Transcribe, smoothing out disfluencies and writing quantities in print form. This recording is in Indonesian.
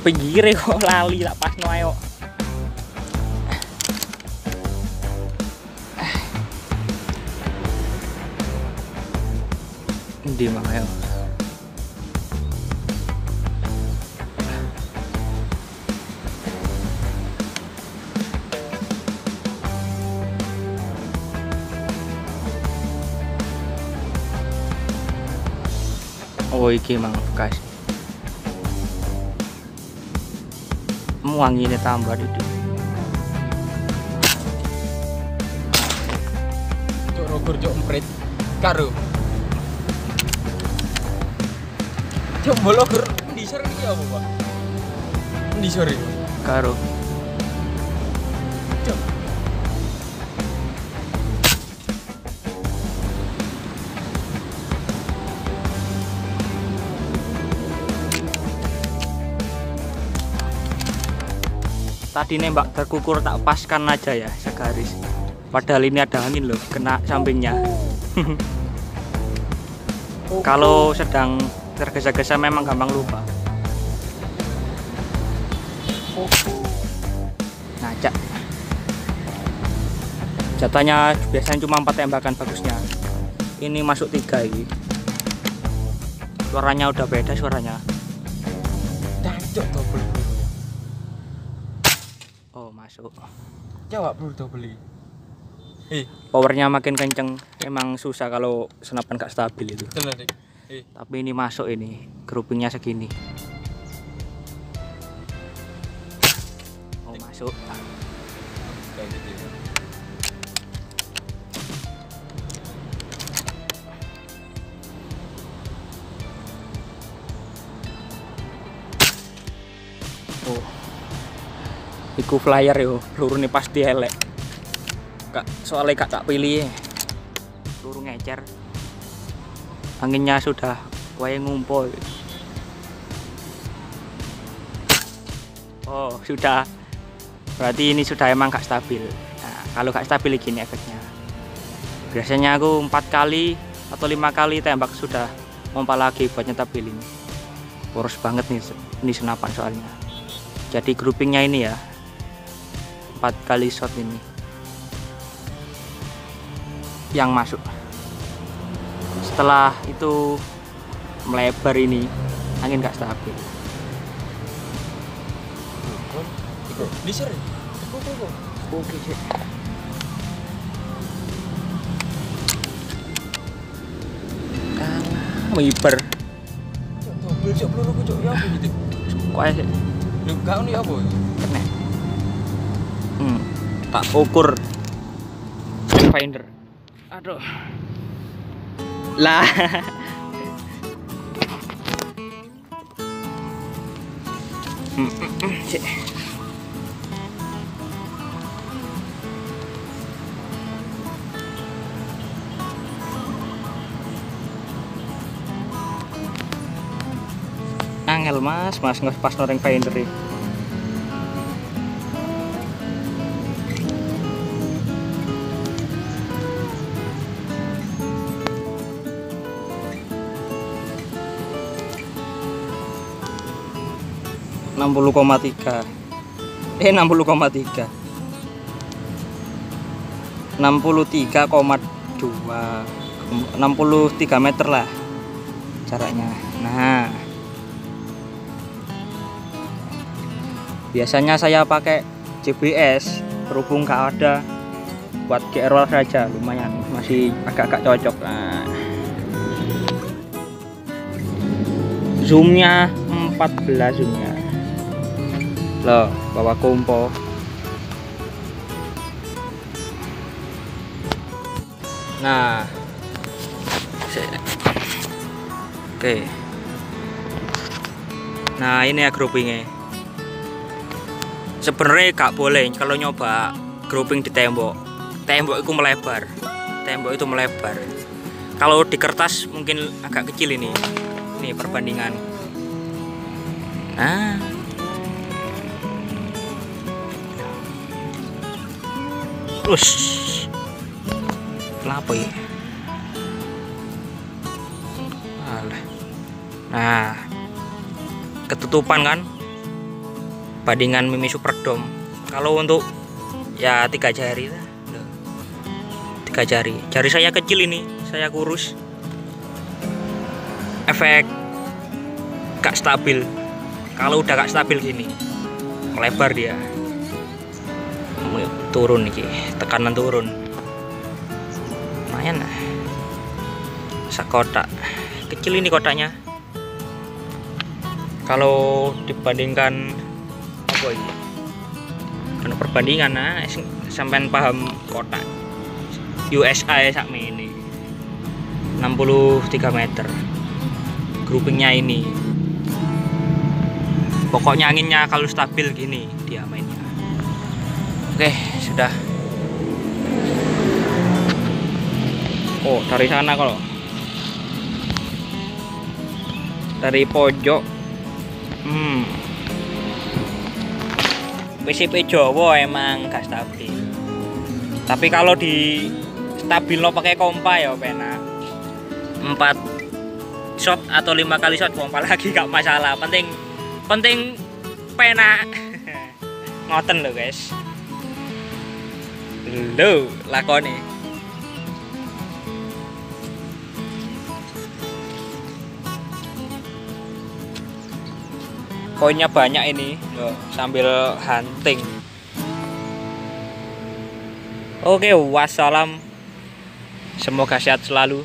pinggire kok lali tak pasno ae kok. Endi mang ayo. Oh iki mang bekas. Wanginya tambah itu. Cuk rogur cuk emprit karo. Cuk bologur ndi sore iki apa, Pak? Ndi sore? Karo. Cuk. Tadi nembak terkukur tak paskan aja ya segaris. Padahal ini ada angin loh, kena sampingnya. Kalau sedang tergesa-gesa memang gampang lupa. Nah, jatahnya biasanya cuma 4 tembakan bagusnya. Ini masuk 3 ini. Suaranya udah beda suaranya. Dancuk double. Oh, masuk. Coba bro double. Powernya makin kenceng, emang susah kalau senapan gak stabil itu. Tenan, Dik. Tapi ini masuk ini, groupingnya segini. Oh, masuk. Kayak gitu. Oh. Iku flyer yo, peluru nih pasti elek. Soalnya gak tak pilih ya. Peluru ngecer. Anginnya sudah wae ngumpul. Oh, sudah. Berarti ini sudah emang gak stabil. Nah, kalau gak stabil gini efeknya. Biasanya aku 4 kali atau 5 kali tembak sudah pompa lagi buat nyetapil ini. Boros banget nih ini senapan soalnya. Jadi groupingnya ini ya. 4 kali shot ini yang masuk. Setelah itu melebar ini angin gak stabil. Liser. Oke sih. Wiper. Double cuk peluruku cuk ya apa gitu. Kok ae sih. Lho gak ono ya apa? Kena. Tak ukur finder. Aduh. Lah. Cek. Angel mas pas noreng finder iki. Enam puluh koma 63,2 63 meter lah jaraknya. Nah, biasanya saya pakai JBS, berhubung gak ada buat GR saja lumayan masih agak-agak cocok. Nah, zoomnya 14 zoomnya loh, bawa kompo. Nah, oke. Nah, ini ya groupingnya. Sebenarnya gak boleh kalau nyoba grouping di tembok. Tembok itu melebar. Tembok itu melebar. Kalau di kertas mungkin agak kecil ini. Ini perbandingan. Nah. Ush. Kenapa ya? Alah. Nah, ketutupan kan? bandingan Mimi Superdome. Kalau untuk ya 3 jari lah. 3 jari saya kecil ini, saya kurus, efek gak stabil. Kalau udah gak stabil gini melebar dia, turun nih, tekanan turun lumayan lah. Sekotak kecil ini kotaknya. Kalau dibandingkan apa ini, karena perbandingan nah sampean paham kotak USA sak ini 63 meter groupingnya ini. Pokoknya anginnya kalau stabil gini dia mainnya. Oke, sudah. Oh, dari sana kalau dari pojok PCP Jawa emang gak stabil. Tapi kalau di stabil lo pakai kompa ya penak. 4 shot atau 5 kali shot kompa lagi gak masalah. Penting penak. Ngoten lho guys. Lho lakoni. Koinnya banyak ini loh, sambil hunting. Oke, wassalam. Semoga sehat selalu.